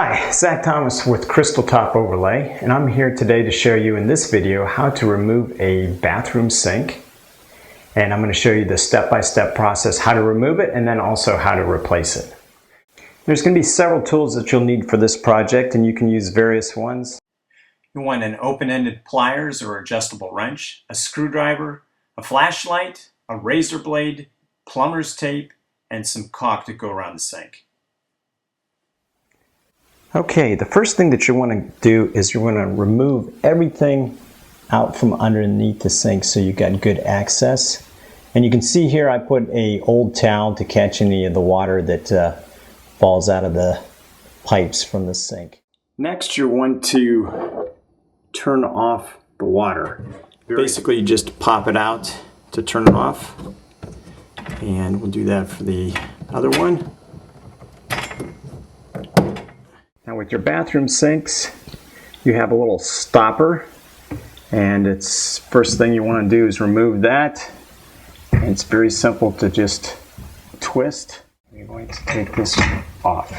Hi, Zach Thomas with CrystalTop Overlay, and I'm here today to show you in this video how to remove a bathroom sink. And I'm going to show you the step-by-step process, how to remove it, and then also how to replace it. There's going to be several tools that you'll need for this project, and you can use various ones. You want an open-ended pliers or adjustable wrench, a screwdriver, a flashlight, a razor blade, plumber's tape, and some caulk to go around the sink. Okay, the first thing that you want to do is you want to remove everything out from underneath the sink so you got good access. And you can see here I put an old towel to catch any of the water that falls out of the pipes from the sink. Next, you want to turn off the water. Basically, you just pop it out to turn it off. And we'll do that for the other one. Now with your bathroom sinks, you have a little stopper, and it's first thing you want to do is remove that. And it's very simple to just twist. You're going to take this off,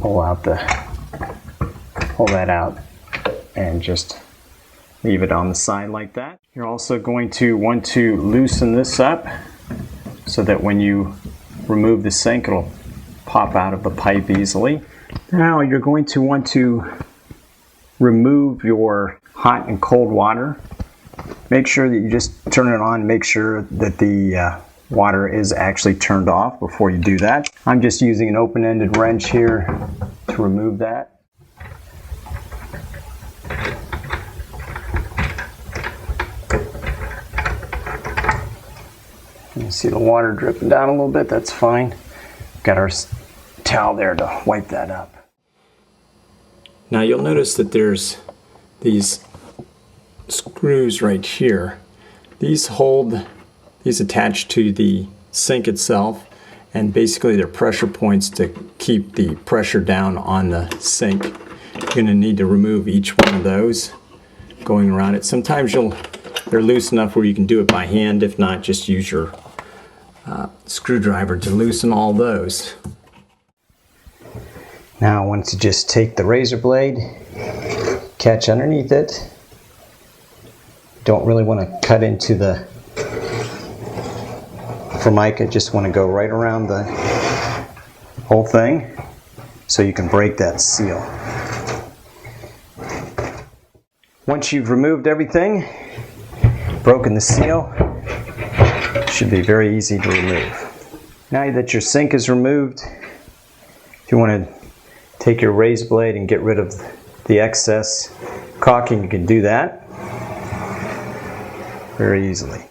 pull that out, and just leave it on the side like that. You're also going to want to loosen this up so that when you remove the sink, it'll pop out of the pipe easily. Now you're going to want to remove your hot and cold water. Make sure that you just turn it on, make sure that the water is actually turned off before you do that. I'm just using an open-ended wrench here to remove that. You see the water dripping down a little bit, that's fine. Got our towel there to wipe that up. Now you'll notice that there's these screws right here. These attach to the sink itself, and basically they're pressure points to keep the pressure down on the sink. You're going to need to remove each one of those going around it. Sometimes they're loose enough where you can do it by hand. If not, just use your screwdriver to loosen all those. Now I want to just take the razor blade, catch underneath it. Don't really want to cut into the formica, just want to go right around the whole thing so you can break that seal. Once you've removed everything, broken the seal, it should be very easy to remove. Now that your sink is removed, if you want to take your razor blade and get rid of the excess caulking, you can do that very easily.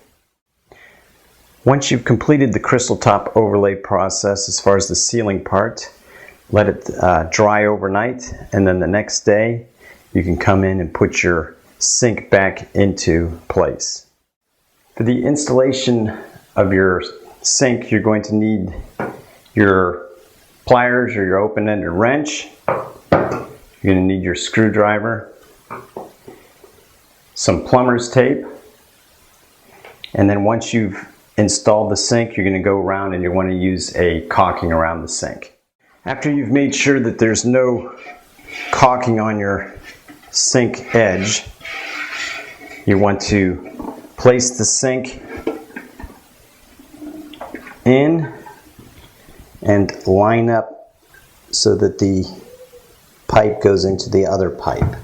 Once you've completed the CrystalTop overlay process as far as the sealing part, let it dry overnight, and then the next day you can come in and put your sink back into place. For the installation of your sink, you're going to need your pliers or your open-ended wrench. You're going to need your screwdriver, some plumber's tape, and then once you've installed the sink, you're going to go around and you want to use a caulking around the sink. After you've made sure that there's no caulking on your sink edge, you want to place the sink in and line up so that the pipe goes into the other pipe.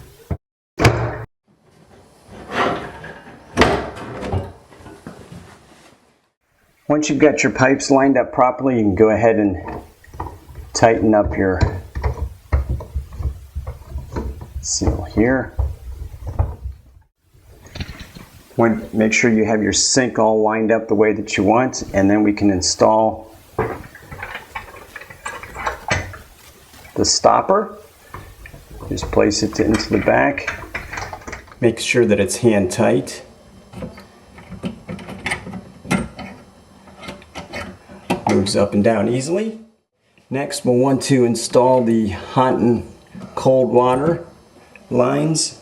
Once you've got your pipes lined up properly, you can go ahead and tighten up your seal here. Make sure you have your sink all lined up the way that you want, and then we can install the stopper. Just place it into the back. Make sure that it's hand tight. Moves up and down easily. Next, we'll want to install the hot and cold water lines.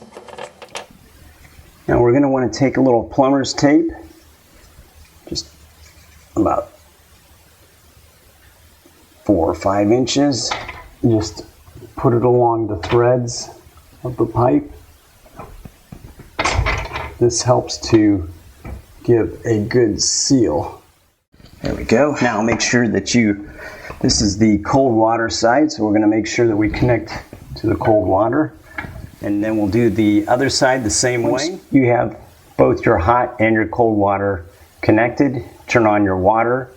Now we're going to want to take a little plumber's tape, just about 4 or 5 inches. Just put it along the threads of the pipe. This helps to give a good seal. There we go. Now make sure that this is the cold water side, so we're going to make sure that we connect to the cold water. And then we'll do the other side the same way. You have both your hot and your cold water connected. Turn on your water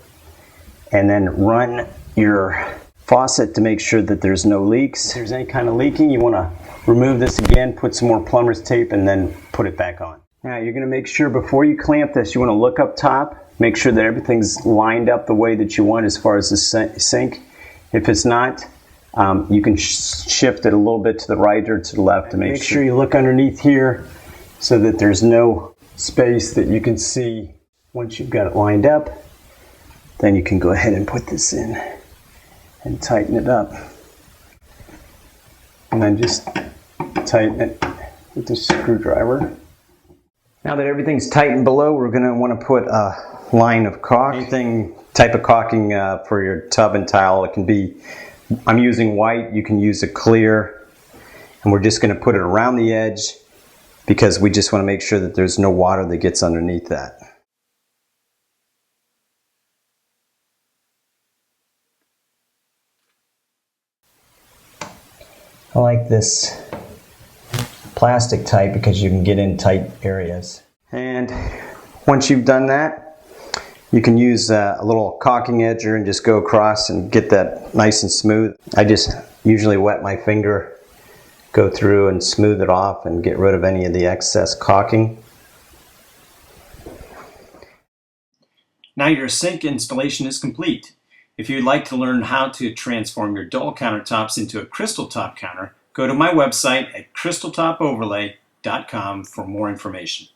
and then run your faucet to make sure that there's no leaks. If there's any kind of leaking, you want to remove this again, put some more plumber's tape, and then put it back on. Now you're going to make sure before you clamp this, you want to look up top, make sure that everything's lined up the way that you want as far as the sink. If it's not, you can shift it a little bit to the right or to the left to make sure you look underneath here so that there's no space that you can see. Once you've got it lined up, then you can go ahead and put this in and tighten it up. And then just tighten it with the screwdriver. Now that everything's tightened below, we're going to want to put a line of caulk. Anything type of caulking for your tub and tile. It can be, I'm using white, you can use a clear, and we're just going to put it around the edge because we just want to make sure that there's no water that gets underneath that. I like this plastic type because you can get in tight areas. And once you've done that, you can use a little caulking edger and just go across and get that nice and smooth. I just usually wet my finger, go through and smooth it off and get rid of any of the excess caulking. Now your sink installation is complete. If you'd like to learn how to transform your dull countertops into a CrystalTop counter, go to my website at CrystalTopOverlay.com for more information.